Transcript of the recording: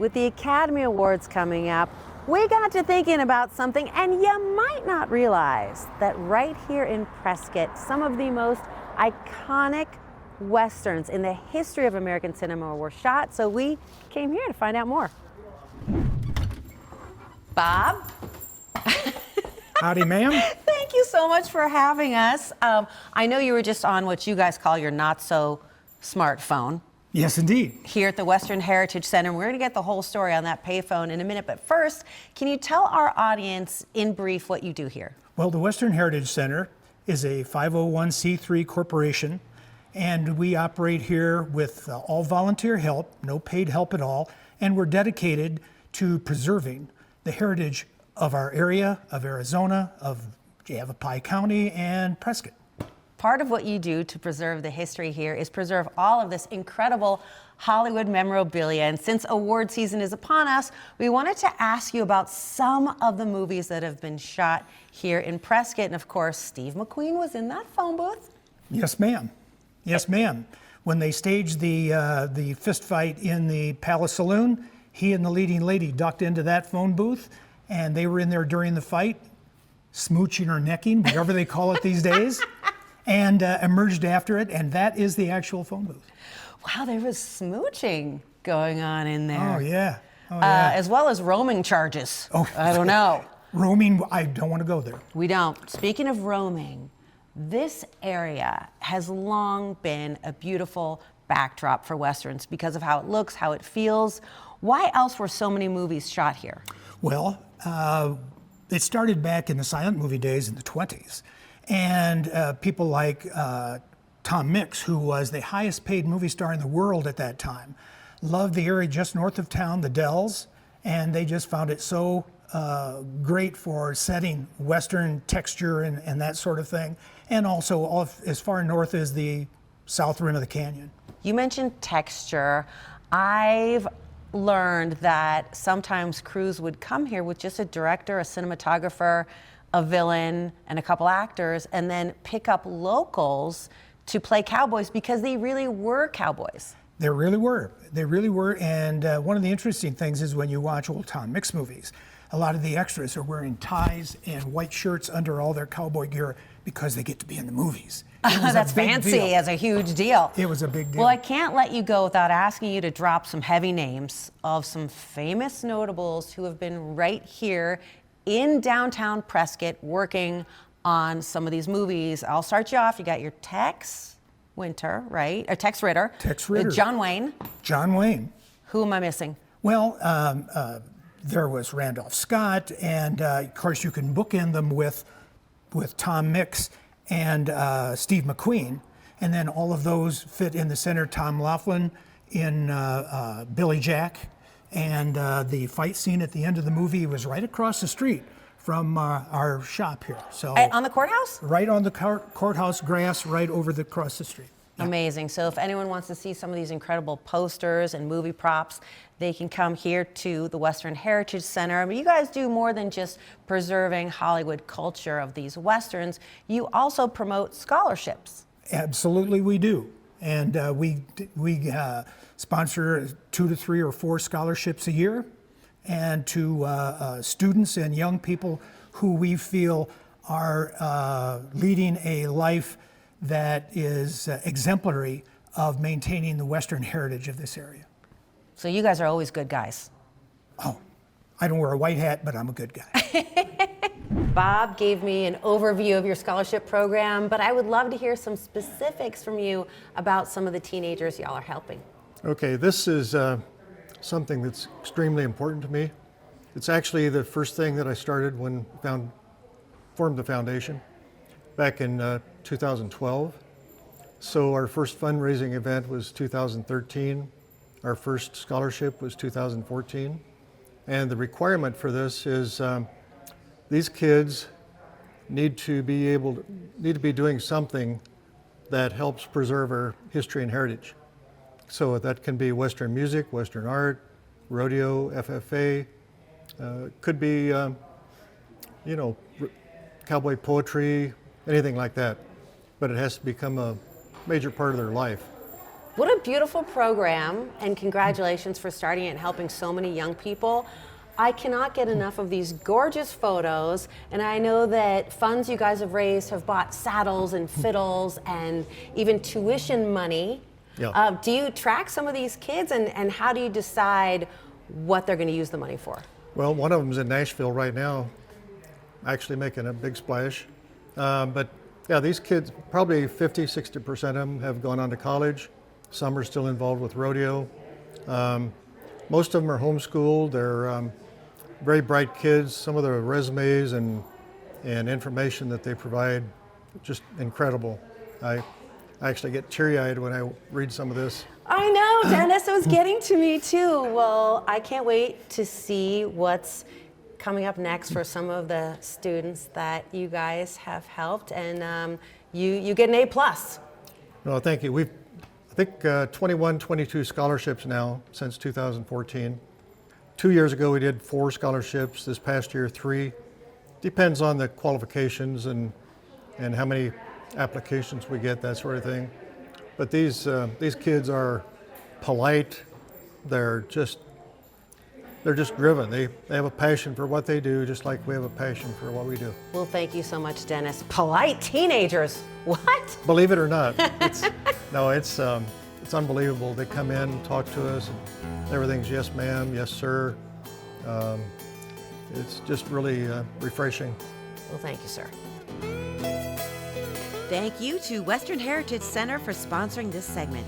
with the Academy Awards coming up, we got to thinking about something, and you might not realize that right here in Prescott, some of the most iconic Westerns in the history of American cinema were shot, so we came here to find out more. Bob? Howdy, ma'am. Thank you so much for having us. I know you were just on what you guys call your not-so-smartphone. Yes, indeed. Here at the Western Heritage Center. We're going to get the whole story on that payphone in a minute, but first, can you tell our audience in brief what you do here? Well, the Western Heritage Center is a 501c3 corporation, and we operate here with all volunteer help, no paid help at all, and we're dedicated to preserving the heritage of our area, of Arizona, of Yavapai County, and Prescott. Part of what you do to preserve the history here is preserve all of this incredible Hollywood memorabilia. And since award season is upon us, we wanted to ask you about some of the movies that have been shot here in Prescott. And of course, Steve McQueen was in that phone booth. Yes, ma'am. Yes, ma'am. When they staged the fist fight in the Palace Saloon, he and the leading lady ducked into that phone booth, and they were in there during the fight, smooching or necking, whatever they call it these days. And emerged after it, and that is the actual phone booth. Wow, there was smooching going on in there. Oh, yeah. Oh, yeah. As well as roaming charges. Oh, I don't know. Roaming, I don't want to go there. We don't. Speaking of roaming, this area has long been a beautiful backdrop for Westerns because of how it looks, how it feels. Why else were so many movies shot here? Well, it started back in the silent movie days in the 20s. And people like Tom Mix, who was the highest paid movie star in the world at that time, loved the area just north of town, the Dells, and they just found it so great for setting Western texture and that sort of thing. And also as far north as the south rim of the canyon. You mentioned texture. I've learned that sometimes crews would come here with just a director, a cinematographer, a villain, and a couple actors, and then pick up locals to play cowboys because they really were cowboys. They really were. They really were. And one of the interesting things is when you watch old Tom Mix movies, a lot of the extras are wearing ties and white shirts under all their cowboy gear because they get to be in the movies. That's fancy as a huge deal. It was a big deal. Well, I can't let you go without asking you to drop some heavy names of some famous notables who have been right here in downtown Prescott working on some of these movies. I'll start you off. You got your Tex Winter, right? Or Tex Ritter. Tex Ritter. John Wayne. John Wayne. Who am I missing? Well, there was Randolph Scott, and of course you can bookend them with Tom Mix and Steve McQueen, and then all of those fit in the center. Tom Laughlin in Billy Jack. And the fight scene at the end of the movie was right across the street from our shop here. So on the courthouse? Right on the courthouse grass, right over across the street. Yeah. Amazing. So if anyone wants to see some of these incredible posters and movie props, they can come here to the Western Heritage Center. I mean, you guys do more than just preserving Hollywood culture of these Westerns. You also promote scholarships. Absolutely, we do. And we sponsor 2 to 3 or 4 scholarships a year, and to students and young people who we feel are leading a life that is exemplary of maintaining the Western heritage of this area. So you guys are always good guys. Oh, I don't wear a white hat, but I'm a good guy. Bob gave me an overview of your scholarship program, but I would love to hear some specifics from you about some of the teenagers y'all are helping. Okay, this is something that's extremely important to me. It's actually the first thing that I started when formed the foundation back in 2012. So our first fundraising event was 2013. Our first scholarship was 2014. And the requirement for this is these kids need to be doing something that helps preserve our history and heritage. So that can be Western music, Western art, rodeo, FFA. Could be, cowboy poetry, anything like that. But it has to become a major part of their life. What a beautiful program, and congratulations for starting it and helping so many young people. I cannot get enough of these gorgeous photos, and I know that funds you guys have raised have bought saddles and fiddles and even tuition money. Yeah. Do you track some of these kids, and how do you decide what they're going to use the money for? Well, one of them's in Nashville right now, actually making a big splash. But yeah, these kids, probably 50–60% of them have gone on to college. Some are still involved with rodeo. Most of them are homeschooled. They're very bright kids. Some of their resumes and information that they provide, just incredible. I actually get teary-eyed when I read some of this. I know, Dennis, it was getting to me too. Well, I can't wait to see what's coming up next for some of the students that you guys have helped, and you get an A+. No, thank you. We've, I think, 21, 22 scholarships now since 2014. 2 years ago, we did 4 scholarships. This past year, 3. Depends on the qualifications and how many applications we get, that sort of thing. But these kids are polite. They're just driven. They have a passion for what they do, just like we have a passion for what we do. Well, thank you so much, Dennis. Polite teenagers. What? Believe it or not, it's unbelievable. They come in, talk to us, and everything's yes, ma'am, yes, sir. It's just really refreshing. Well, thank you, sir. Thank you to Western Heritage Center for sponsoring this segment.